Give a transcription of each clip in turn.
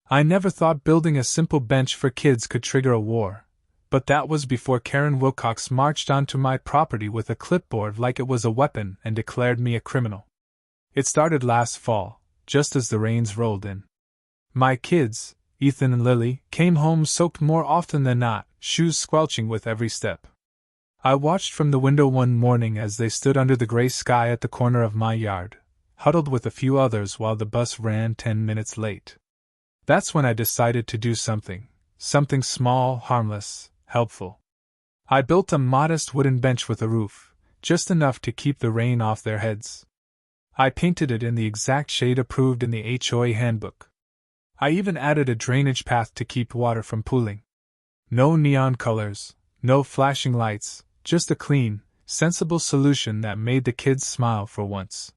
I never thought building a simple bench for kids could trigger a war, but that was before Karen Wilcox marched onto my property with a clipboard like it was a weapon and declared me a criminal. It started last fall, just as the rains rolled in. My kids, Ethan and Lily, came home soaked more often than not, shoes squelching with every step. I watched from the window one morning as they stood under the gray sky at the corner of my yard, huddled with a few others while the bus ran 10 minutes late. That's when I decided to do something small, harmless, helpful. I built a modest wooden bench with a roof, just enough to keep the rain off their heads. I painted it in the exact shade approved in the HOA handbook. I even added a drainage path to keep water from pooling. No neon colors, no flashing lights, just a clean, sensible solution that made the kids smile for once.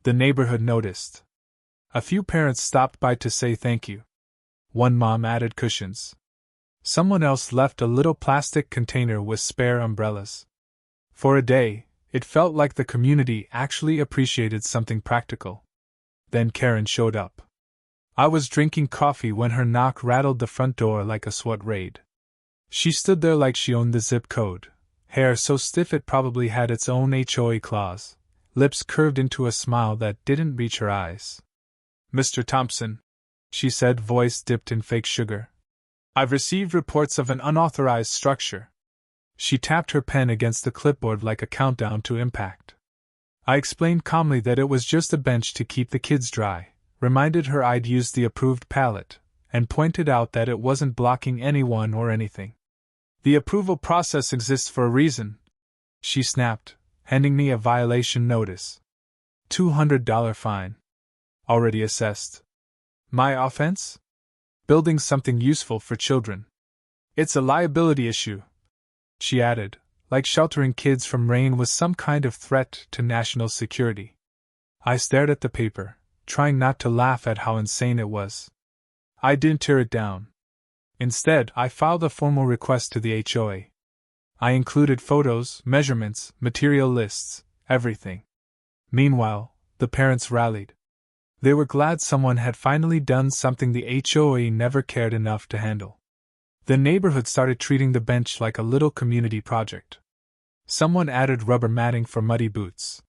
The neighborhood noticed. A few parents stopped by to say thank you. One mom added cushions. Someone else left a little plastic container with spare umbrellas. For a day, it felt like the community actually appreciated something practical. Then Karen showed up. I was drinking coffee when her knock rattled the front door like a SWAT raid. She stood there like she owned the zip code, hair so stiff it probably had its own HOA clause, lips curved into a smile that didn't reach her eyes. "Mr. Thompson," she said, voice dipped in fake sugar. "I've received reports of an unauthorized structure." She tapped her pen against the clipboard like a countdown to impact. I explained calmly that it was just a bench to keep the kids dry, reminded her I'd used the approved pallet, and pointed out that it wasn't blocking anyone or anything. "The approval process exists for a reason," she snapped, handing me a violation notice. $200 fine. Already assessed. My offense? Building something useful for children. "It's a liability issue," she added, like sheltering kids from rain was some kind of threat to national security. I stared at the paper, trying not to laugh at how insane it was. I didn't tear it down. Instead, I filed a formal request to the HOA. I included photos, measurements, material lists, everything. Meanwhile, the parents rallied. They were glad someone had finally done something the HOA never cared enough to handle. The neighborhood started treating the bench like a little community project. Someone added rubber matting for muddy boots.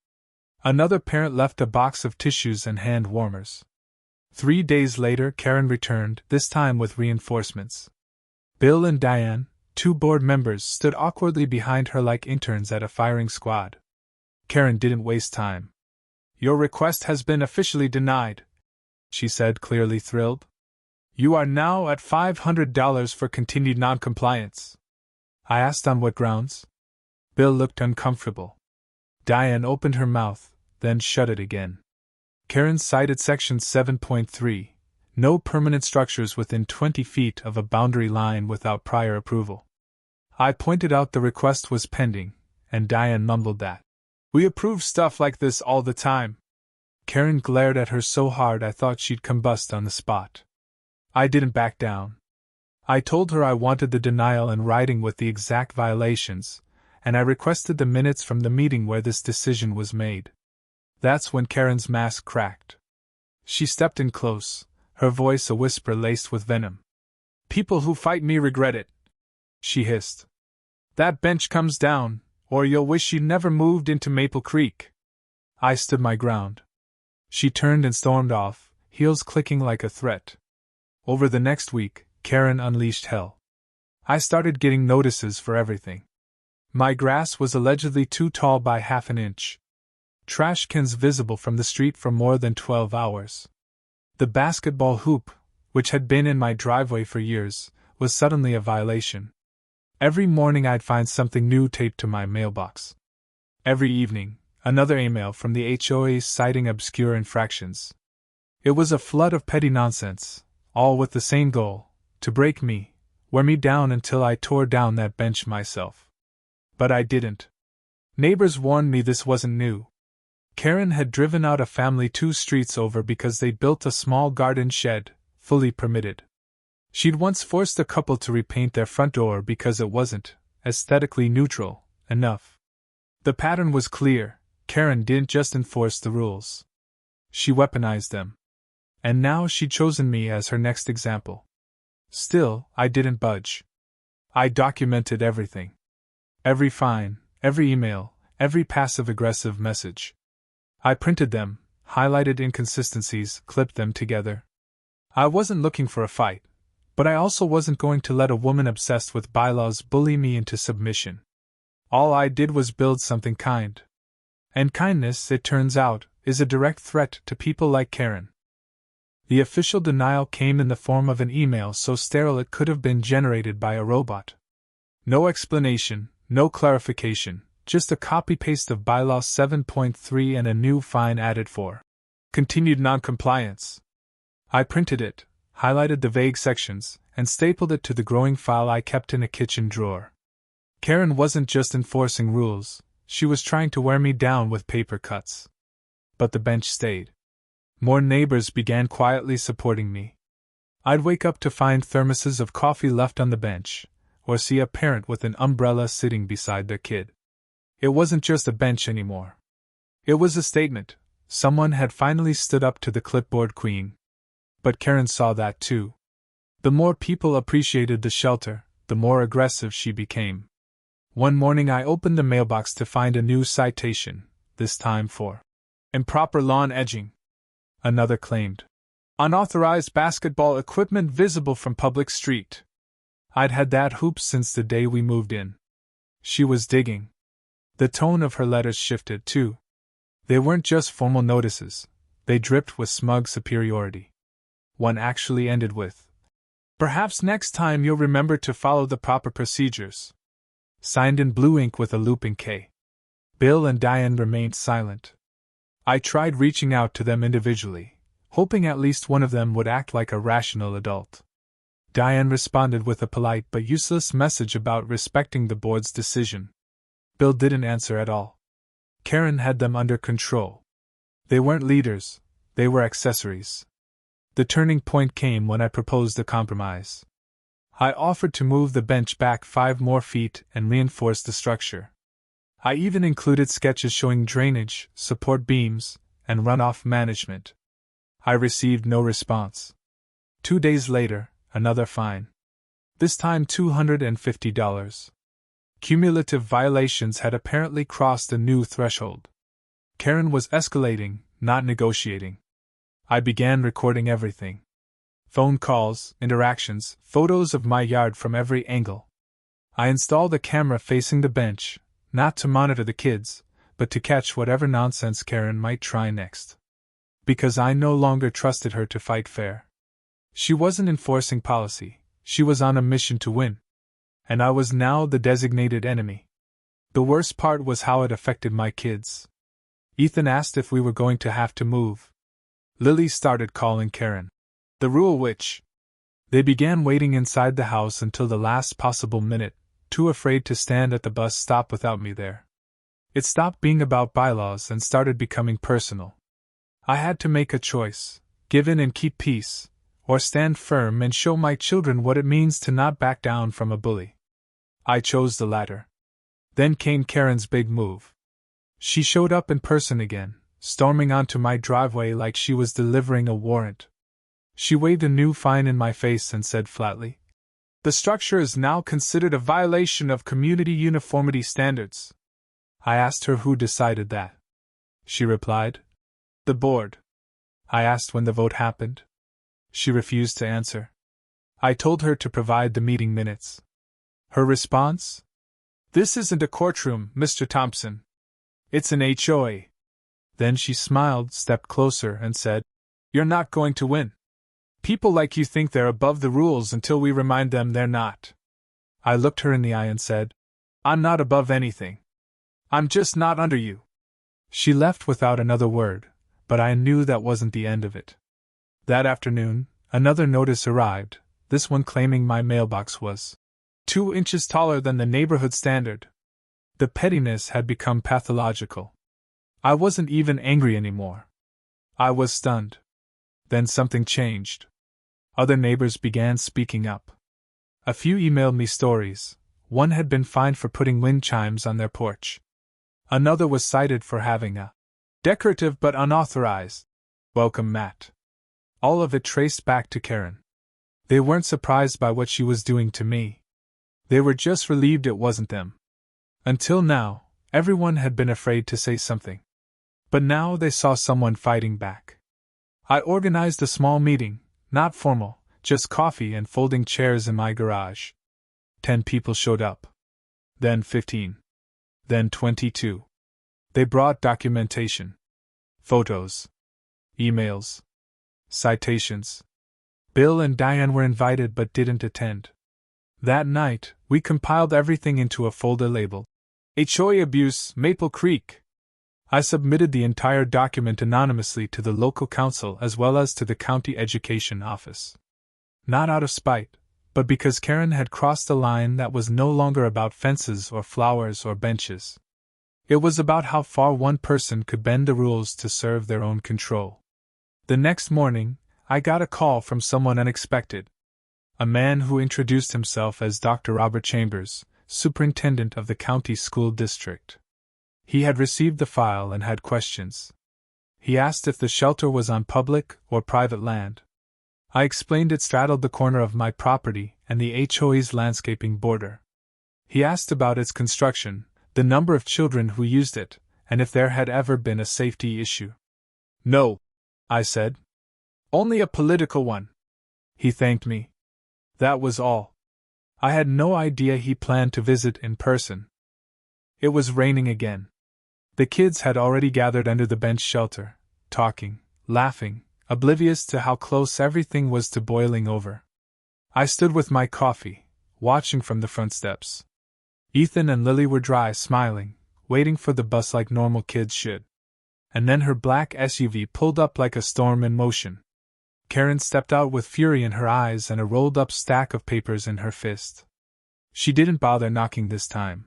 Another parent left a box of tissues and hand warmers. 3 days later, Karen returned, this time with reinforcements. Bill and Diane, 2 board members, stood awkwardly behind her like interns at a firing squad. Karen didn't waste time. "Your request has been officially denied," she said, clearly thrilled. "You are now at $500 for continued noncompliance." I asked on what grounds. Bill looked uncomfortable. Diane opened her mouth, then shut it again. Karen cited Section 7.3, no permanent structures within 20 feet of a boundary line without prior approval. I pointed out the request was pending, and Diane mumbled that. "We approve stuff like this all the time." Karen glared at her so hard I thought she'd combust on the spot. I didn't back down. I told her I wanted the denial in writing with the exact violations, and I requested the minutes from the meeting where this decision was made. That's when Karen's mask cracked. She stepped in close, her voice a whisper laced with venom. "People who fight me regret it," she hissed. "That bench comes down, or you'll wish you never moved into Maple Creek." I stood my ground. She turned and stormed off, heels clicking like a threat. Over the next week, Karen unleashed hell. I started getting notices for everything. My grass was allegedly too tall by half an inch. Trash cans visible from the street for more than 12 hours. The basketball hoop, which had been in my driveway for years, was suddenly a violation. Every morning I'd find something new taped to my mailbox. Every evening, another email from the HOA citing obscure infractions. It was a flood of petty nonsense, all with the same goal, to break me, wear me down until I tore down that bench myself. But I didn't. Neighbors warned me this wasn't new. Karen had driven out a family 2 streets over because they built a small garden shed, fully permitted. She'd once forced a couple to repaint their front door because it wasn't, aesthetically neutral, enough. The pattern was clear. Karen didn't just enforce the rules. She weaponized them. And now she'd chosen me as her next example. Still, I didn't budge. I documented everything. Every fine, every email, every passive-aggressive message. I printed them, highlighted inconsistencies, clipped them together. I wasn't looking for a fight, but I also wasn't going to let a woman obsessed with bylaws bully me into submission. All I did was build something kind. And kindness, it turns out, is a direct threat to people like Karen. The official denial came in the form of an email so sterile it could have been generated by a robot. No explanation, no clarification, just a copy-paste of Bylaw 7.3 and a new fine added for continued noncompliance. I printed it, highlighted the vague sections, and stapled it to the growing file I kept in a kitchen drawer. Karen wasn't just enforcing rules, she was trying to wear me down with paper cuts. But the bench stayed. More neighbors began quietly supporting me. I'd wake up to find thermoses of coffee left on the bench, or see a parent with an umbrella sitting beside their kid. It wasn't just a bench anymore. It was a statement. Someone had finally stood up to the clipboard queen. But Karen saw that too. The more people appreciated the shelter, the more aggressive she became. One morning I opened the mailbox to find a new citation, this time for improper lawn edging. Another claimed unauthorized basketball equipment visible from public street. I'd had that hoop since the day we moved in. She was digging. The tone of her letters shifted too. They weren't just formal notices, they dripped with smug superiority. One actually ended with, "Perhaps next time you'll remember to follow the proper procedures." Signed in blue ink with a looping K. Bill and Diane remained silent. I tried reaching out to them individually, hoping at least one of them would act like a rational adult. Diane responded with a polite but useless message about respecting the board's decision. Bill didn't answer at all. Karen had them under control. They weren't leaders, they were accessories. The turning point came when I proposed a compromise. I offered to move the bench back 5 more feet and reinforce the structure. I even included sketches showing drainage, support beams, and runoff management. I received no response. 2 days later, another fine. This time $250. Cumulative violations had apparently crossed a new threshold. Karen was escalating, not negotiating. I began recording everything. Phone calls, interactions, photos of my yard from every angle. I installed a camera facing the bench, not to monitor the kids, but to catch whatever nonsense Karen might try next. Because I no longer trusted her to fight fair. She wasn't enforcing policy, she was on a mission to win. And I was now the designated enemy. The worst part was how it affected my kids. Ethan asked if we were going to have to move. Lily started calling Karen the rule witch. They began waiting inside the house until the last possible minute, too afraid to stand at the bus stop without me there. It stopped being about bylaws and started becoming personal. I had to make a choice, give in and keep peace, or stand firm and show my children what it means to not back down from a bully. I chose the latter. Then came Karen's big move. She showed up in person again, storming onto my driveway like she was delivering a warrant. She waved a new fine in my face and said flatly, "The structure is now considered a violation of community uniformity standards." I asked her who decided that. She replied, "The board." I asked when the vote happened. She refused to answer. I told her to provide the meeting minutes. Her response? "This isn't a courtroom, Mr. Thompson. It's an HOA." Then she smiled, stepped closer, and said, "You're not going to win. People like you think they're above the rules until we remind them they're not." I looked her in the eye and said, "I'm not above anything. I'm just not under you." She left without another word, but I knew that wasn't the end of it. That afternoon, another notice arrived, this one claiming my mailbox was 2 inches taller than the neighborhood standard. The pettiness had become pathological. I wasn't even angry anymore. I was stunned. Then something changed. Other neighbors began speaking up. A few emailed me stories. One had been fined for putting wind chimes on their porch. Another was cited for having a decorative but unauthorized welcome mat. All of it traced back to Karen. They weren't surprised by what she was doing to me. They were just relieved it wasn't them. Until now, everyone had been afraid to say something. But now they saw someone fighting back. I organized a small meeting, not formal, just coffee and folding chairs in my garage. 10 people showed up. Then 15. Then 22. They brought documentation. Photos. Emails. Citations. Bill and Diane were invited but didn't attend. That night, we compiled everything into a folder labeled HOA Abuse, Maple Creek. I submitted the entire document anonymously to the local council as well as to the county education office. Not out of spite, but because Karen had crossed a line that was no longer about fences or flowers or benches. It was about how far one person could bend the rules to serve their own control. The next morning, I got a call from someone unexpected. A man who introduced himself as Dr. Robert Chambers, Superintendent of the county school district. He had received the file and had questions. He asked if the shelter was on public or private land. I explained it straddled the corner of my property and the HOA's landscaping border. He asked about its construction, the number of children who used it, and if there had ever been a safety issue. No, I said. Only a political one. He thanked me. That was all. I had no idea he planned to visit in person. It was raining again. The kids had already gathered under the bench shelter, talking, laughing, oblivious to how close everything was to boiling over. I stood with my coffee, watching from the front steps. Ethan and Lily were dry, smiling, waiting for the bus like normal kids should. And then her black SUV pulled up like a storm in motion. Karen stepped out with fury in her eyes and a rolled-up stack of papers in her fist. She didn't bother knocking this time.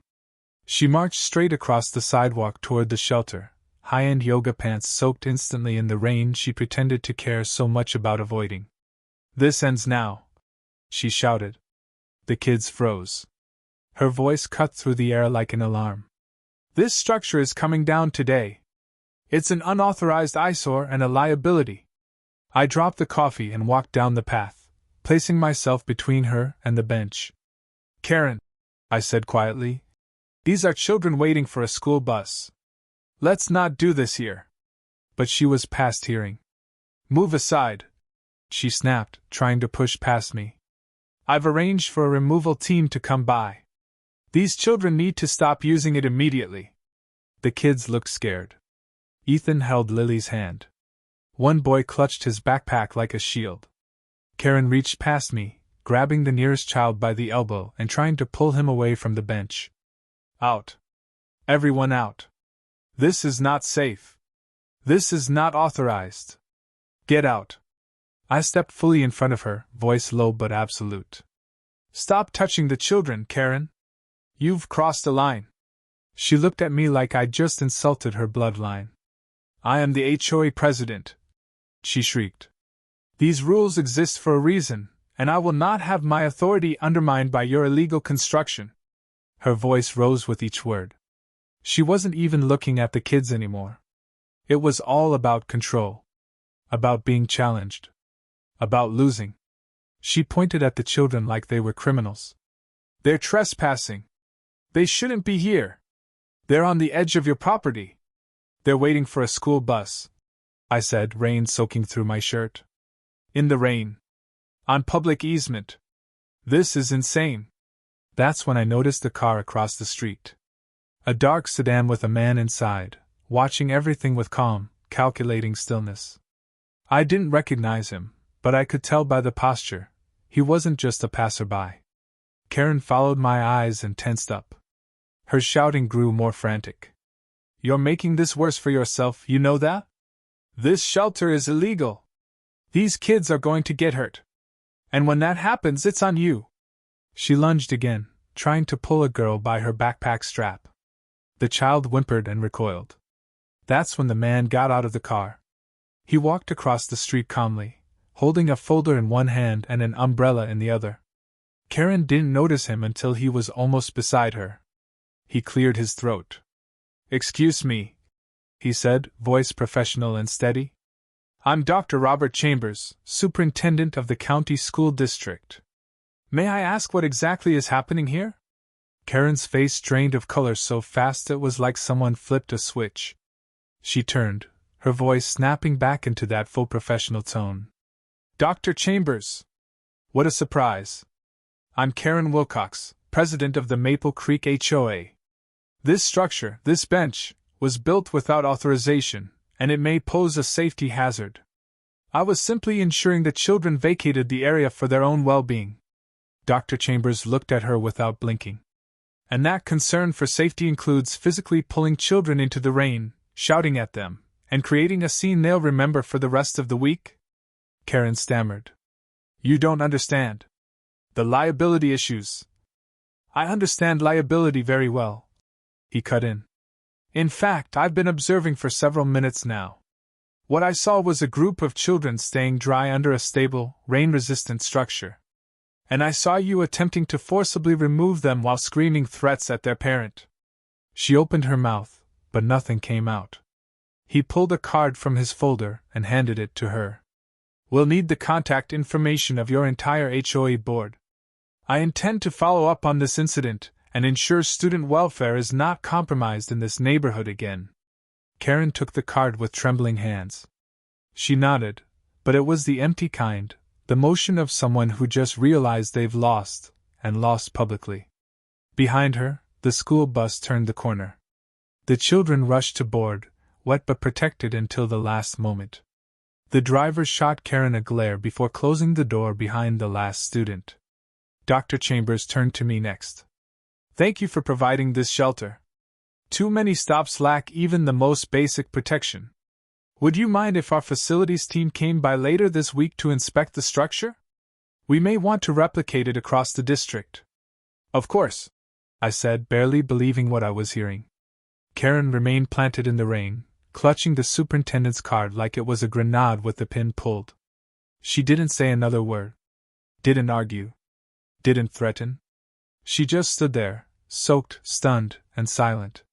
She marched straight across the sidewalk toward the shelter, high-end yoga pants soaked instantly in the rain she pretended to care so much about avoiding. "This ends now," she shouted. The kids froze. Her voice cut through the air like an alarm. "This structure is coming down today. It's an unauthorized eyesore and a liability." I dropped the coffee and walked down the path, placing myself between her and the bench. "Karen," I said quietly, "these are children waiting for a school bus. Let's not do this here." But she was past hearing. "Move aside," she snapped, trying to push past me. "I've arranged for a removal team to come by. These children need to stop using it immediately." The kids looked scared. Ethan held Lily's hand. One boy clutched his backpack like a shield. Karen reached past me, grabbing the nearest child by the elbow and trying to pull him away from the bench. "Out. Everyone out. This is not safe. This is not authorized. Get out." I stepped fully in front of her, voice low but absolute. "Stop touching the children, Karen. You've crossed a line." She looked at me like I'd just insulted her bloodline. "I am the HOA president," she shrieked. "These rules exist for a reason, and I will not have my authority undermined by your illegal construction." Her voice rose with each word. She wasn't even looking at the kids anymore. It was all about control. About being challenged. About losing. She pointed at the children like they were criminals. "They're trespassing. They shouldn't be here. They're on the edge of your property. They're waiting for a school bus," I said, rain soaking through my shirt. "In the rain. On public easement. This is insane." That's when I noticed the car across the street. A dark sedan with a man inside, watching everything with calm, calculating stillness. I didn't recognize him, but I could tell by the posture, he wasn't just a passerby. Karen followed my eyes and tensed up. Her shouting grew more frantic. "You're making this worse for yourself, you know that? This shelter is illegal. These kids are going to get hurt. And when that happens, it's on you." She lunged again, trying to pull a girl by her backpack strap. The child whimpered and recoiled. That's when the man got out of the car. He walked across the street calmly, holding a folder in one hand and an umbrella in the other. Karen didn't notice him until he was almost beside her. He cleared his throat. "Excuse me," he said, voice professional and steady. I'm Dr. Robert Chambers, Superintendent of the County School District. May I ask what exactly is happening here? Karen's face drained of color so fast it was like someone flipped a switch. She turned, her voice snapping back into that full professional tone. Dr. Chambers! What a surprise! I'm Karen Wilcox, president of the Maple Creek HOA. This structure, this bench, was built without authorization, and it may pose a safety hazard. I was simply ensuring the children vacated the area for their own well-being. Dr. Chambers looked at her without blinking. And that concern for safety includes physically pulling children into the rain, shouting at them, and creating a scene they'll remember for the rest of the week? Karen stammered. You don't understand. The liability issues. I understand liability very well. He cut in. In fact, I've been observing for several minutes now. What I saw was a group of children staying dry under a stable, rain-resistant structure. And I saw you attempting to forcibly remove them while screaming threats at their parent. She opened her mouth, but nothing came out. He pulled a card from his folder and handed it to her. We'll need the contact information of your entire HOA board. I intend to follow up on this incident and ensure student welfare is not compromised in this neighborhood again. Karen took the card with trembling hands. She nodded, but it was the empty kind, the motion of someone who just realized they've lost, and lost publicly. Behind her, the school bus turned the corner. The children rushed to board, wet but protected until the last moment. The driver shot Karen a glare before closing the door behind the last student. Dr. Chambers turned to me next. Thank you for providing this shelter. Too many stops lack even the most basic protection. Would you mind if our facilities team came by later this week to inspect the structure? We may want to replicate it across the district. Of course, I said, barely believing what I was hearing. Karen remained planted in the rain, clutching the superintendent's card like it was a grenade with the pin pulled. She didn't say another word. Didn't argue. Didn't threaten. She just stood there, soaked, stunned, and silent.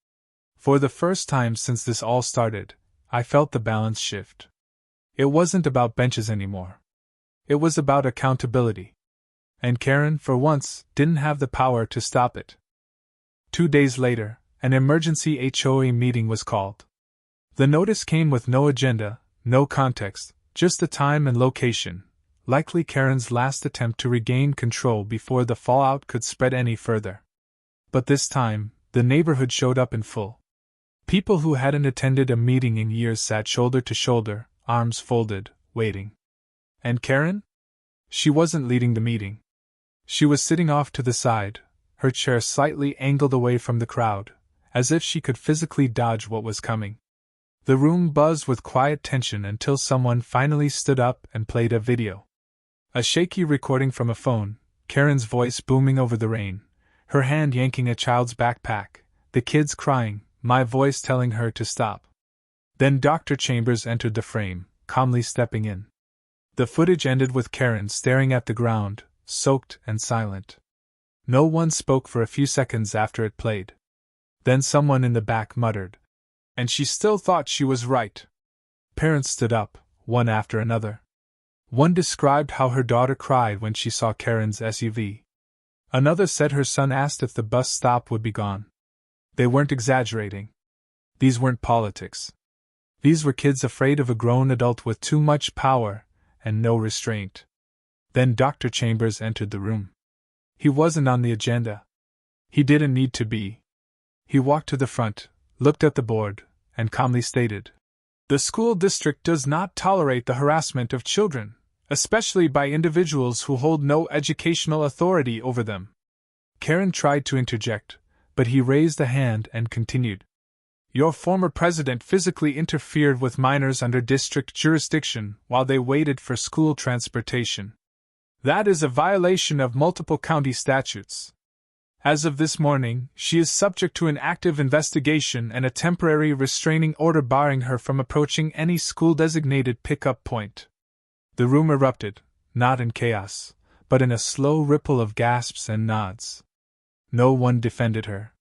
For the first time since this all started, I felt the balance shift. It wasn't about benches anymore. It was about accountability. And Karen, for once, didn't have the power to stop it. 2 days later, an emergency HOA meeting was called. The notice came with no agenda, no context, just the time and location, likely Karen's last attempt to regain control before the fallout could spread any further. But this time, the neighborhood showed up in full. People who hadn't attended a meeting in years sat shoulder to shoulder, arms folded, waiting. And Karen? She wasn't leading the meeting. She was sitting off to the side, her chair slightly angled away from the crowd, as if she could physically dodge what was coming. The room buzzed with quiet tension until someone finally stood up and played a video. A shaky recording from a phone, Karen's voice booming over the rain, her hand yanking a child's backpack, the kids crying, my voice telling her to stop. Then Dr. Chambers entered the frame, calmly stepping in. The footage ended with Karen staring at the ground, soaked and silent. No one spoke for a few seconds after it played. Then someone in the back muttered, "And she still thought she was right." Parents stood up, one after another. One described how her daughter cried when she saw Karen's SUV. Another said her son asked if the bus stop would be gone. They weren't exaggerating. These weren't politics. These were kids afraid of a grown adult with too much power and no restraint. Then Dr. Chambers entered the room. He wasn't on the agenda. He didn't need to be. He walked to the front, looked at the board, and calmly stated, "The school district does not tolerate the harassment of children, especially by individuals who hold no educational authority over them." Karen tried to interject, but he raised a hand and continued. "Your former president physically interfered with minors under district jurisdiction while they waited for school transportation. That is a violation of multiple county statutes. As of this morning, she is subject to an active investigation and a temporary restraining order barring her from approaching any school-designated pickup point." The room erupted, not in chaos, but in a slow ripple of gasps and nods. No one defended her.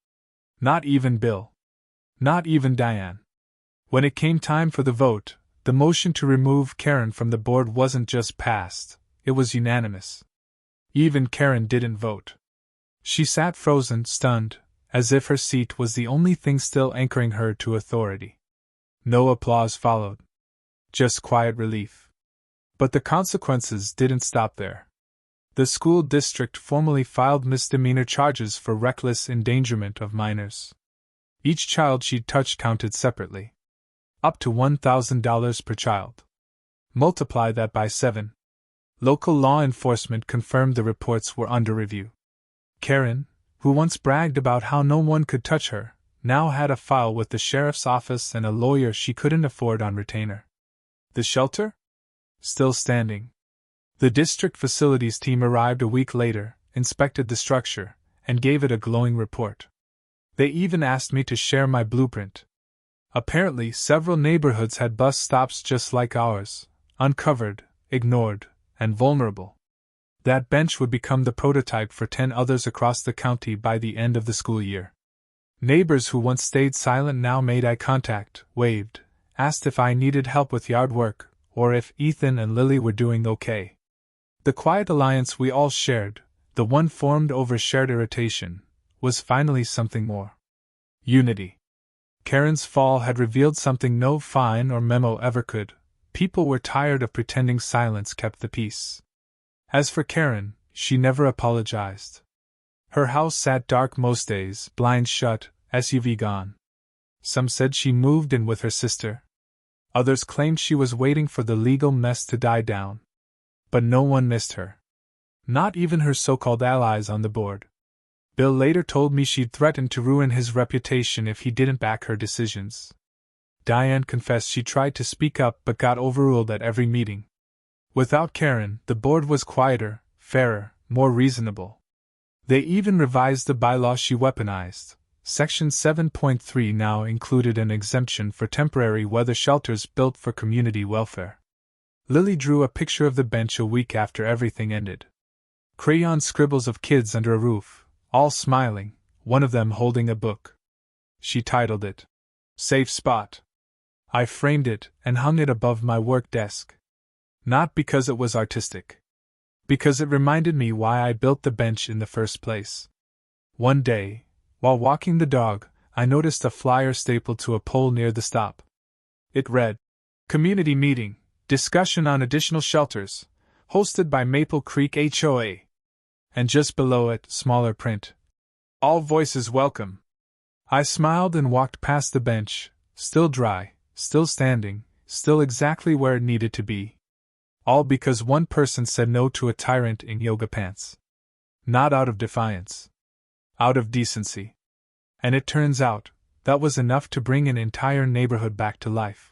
Not even Bill. Not even Diane. When it came time for the vote, The motion to remove Karen from the board wasn't just passed, it was unanimous. Even Karen didn't vote. She sat frozen, stunned, as if her seat was the only thing still anchoring her to authority. No applause followed. Just quiet relief. But the consequences didn't stop there. The school district formally filed misdemeanor charges for reckless endangerment of minors. Each child she'd touched counted separately. Up to $1,000 per child. Multiply that by 7. Local law enforcement confirmed the reports were under review. Karen, who once bragged about how no one could touch her, now had a file with the sheriff's office and a lawyer she couldn't afford on retainer. The shelter? Still standing. The district facilities team arrived a week later, inspected the structure, and gave it a glowing report. They even asked me to share my blueprint. Apparently, several neighborhoods had bus stops just like ours, uncovered, ignored, and vulnerable. That bench would become the prototype for 10 others across the county by the end of the school year. Neighbors who once stayed silent now made eye contact, waved, asked if I needed help with yard work, or if Ethan and Lily were doing okay. The quiet alliance we all shared, the one formed over shared irritation, was finally something more. Unity. Karen's fall had revealed something no fine or memo ever could. People were tired of pretending silence kept the peace. As for Karen, she never apologized. Her house sat dark most days, blinds shut, SUV gone. Some said she moved in with her sister. Others claimed she was waiting for the legal mess to die down. But no one missed her. Not even her so-called allies on the board. Bill later told me she'd threatened to ruin his reputation if he didn't back her decisions. Diane confessed she tried to speak up but got overruled at every meeting. Without Karen, the board was quieter, fairer, more reasonable. They even revised the bylaw she weaponized. Section 7.3 now included an exemption for temporary weather shelters built for community welfare. Lily drew a picture of the bench a week after everything ended. Crayon scribbles of kids under a roof, all smiling, one of them holding a book. She titled it, "Safe Spot." I framed it and hung it above my work desk. Not because it was artistic. Because it reminded me why I built the bench in the first place. One day, while walking the dog, I noticed a flyer stapled to a pole near the stop. It read, "Community Meeting, Discussion on Additional Shelters, hosted by Maple Creek HOA." And just below it, smaller print, "All voices welcome." I smiled and walked past the bench, still dry, still standing, still exactly where it needed to be. All because one person said no to a tyrant in yoga pants. Not out of defiance. Out of decency. And it turns out, that was enough to bring an entire neighborhood back to life.